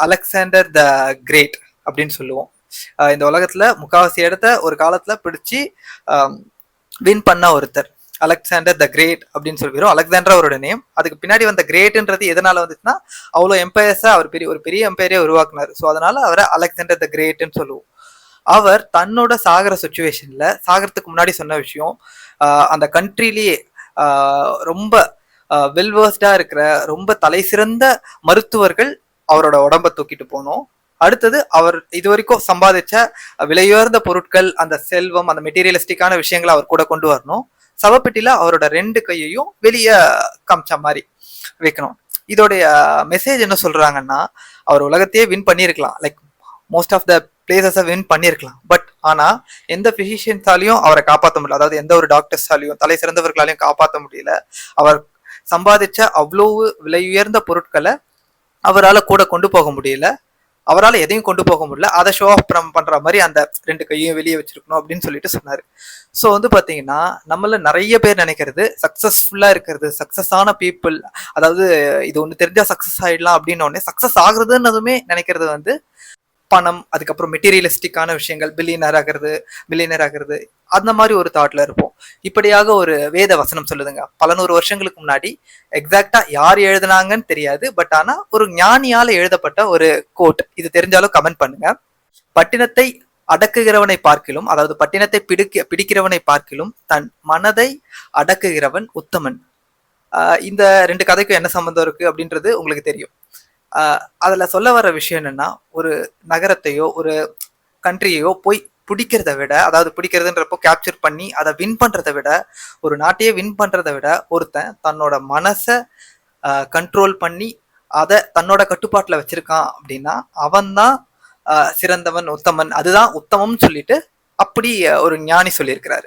Alexander the great அப்படின்னு சொல்லுவோம். இந்த உலகத்துல முக்காவாசி இடத்த ஒரு காலத்துல பிடிச்சி வின் பண்ண ஒருத்தர் அலெக்சாண்டர் த கிரேட் அப்படின்னு சொல்லிடுவோம். அலெக்சாண்டர் அவரோட நேம். அதுக்கு பின்னாடி வந்த கிரேட்ன்றது எதனால வந்துச்சுன்னா அவ்வளோ எம்பையர்ஸா அவர் ஒரு பெரிய எம்பையரே உருவாக்குனார். ஸோ அதனால அவரை அலெக்சாண்டர் த கிரேட்னு சொல்லுவோம். அவர் தன்னோட சாகிற சுச்சுவேஷன்ல சாகிறதுக்கு முன்னாடி சொன்ன விஷயம், அந்த கண்ட்ரிலேயே ரொம்ப வெல்வர்ஸ்டா இருக்கிற ரொம்ப தலை சிறந்த மருத்துவர்கள் அவரோட உடம்ப தூக்கிட்டு போனோம். அடுத்தது அவர் இது வரைக்கும் சம்பாதிச்ச விலையுயர்ந்த பொருட்கள், அந்த செல்வம், அந்த மெட்டீரியலிஸ்டிக்கான விஷயங்களை அவர் கூட கொண்டு வரணும். சவப்பெட்டியில அவரோட 2 கையையும் வெளியே காமிச்ச மாதிரி வைக்கணும். இதோடைய மெசேஜ் என்ன சொல்றாங்கன்னா, அவர் உலகத்தையே வின் பண்ணியிருக்கலாம், லைக் மோஸ்ட் ஆஃப் த பிளேசஸை வின் பண்ணியிருக்கலாம். பட் ஆனா எந்த பிசிஷியன்ஸாலையும் அவரை காப்பாற்ற முடியல. அதாவது எந்த ஒரு டாக்டர்ஸாலையும் தலை சிறந்தவர்களாலையும் காப்பாற்ற முடியல. அவர் சம்பாதிச்ச அவ்வளவு விலை உயர்ந்த பொருட்களை அவரால் கூட கொண்டு போக முடியல. அவரால் எதையும் கொண்டு போக முடியல. அதை ஷோ ஆஃப் பண்ற மாதிரி அந்த 2 கையும் வெளியே வச்சிருக்கணும் அப்படின்னு சொல்லிட்டு சொன்னாரு. ஸோ வந்து பாத்தீங்கன்னா நம்மள நிறைய பேர் நினைக்கிறது சக்சஸ்ஃபுல்லா இருக்கிறது, சக்சஸ் ஆன பீப்புள், அதாவது இது ஒண்ணு தெரிஞ்சா சக்சஸ் ஆயிடலாம் அப்படின்னு ஒன்னே சக்சஸ் ஆகுறதுன்னதுமே நினைக்கிறது வந்து பணம், அதுக்கப்புறம் மெட்டீரியலிஸ்டிக்கான விஷயங்கள், பில்லியனர் ஆகிறது அந்த மாதிரி ஒரு தாட்ல இருப்போம். இப்படியாக ஒரு வேத வசனம் சொல்லுதுங்க. பல 100 வருஷங்களுக்கு முன்னாடி எக்ஸாக்டா யார் எழுதுனாங்கன்னு தெரியாது. பட் ஆனா ஒரு ஞானியால எழுதப்பட்ட ஒரு கோட். இது தெரிஞ்சாலும் கமெண்ட் பண்ணுங்க. பட்டினத்தை அடக்குகிறவனை பார்க்கிலும், அதாவது பட்டினத்தை பிடிக்கிறவனை பார்க்கிலும் தன் மனதை அடக்குகிறவன் உத்தமன். இந்த 2 கதைக்கும் என்ன சம்பந்தம் இருக்கு அப்படின்றது உங்களுக்கு தெரியும். அதுல சொல்ல வர விஷயம் என்னன்னா, ஒரு நகரத்தையோ ஒரு கண்ட்ரியையோ போய் பிடிக்கிறத விட, அதாவது பிடிக்கிறதுன்றப்போ கேப்சர் பண்ணி அதை வின் பண்றதை விட, ஒரு நாட்டையே வின் பண்றதை விட ஒருத்தன் தன்னோட மனசை கண்ட்ரோல் பண்ணி அதை தன்னோட கட்டுப்பாட்டுல வச்சிருக்கான் அப்படின்னா அவன்தான் சிறந்தவன், உத்தமன். அதுதான் உத்தமம்னு சொல்லிட்டு அப்படி ஒரு ஞானி சொல்லியிருக்கிறாரு.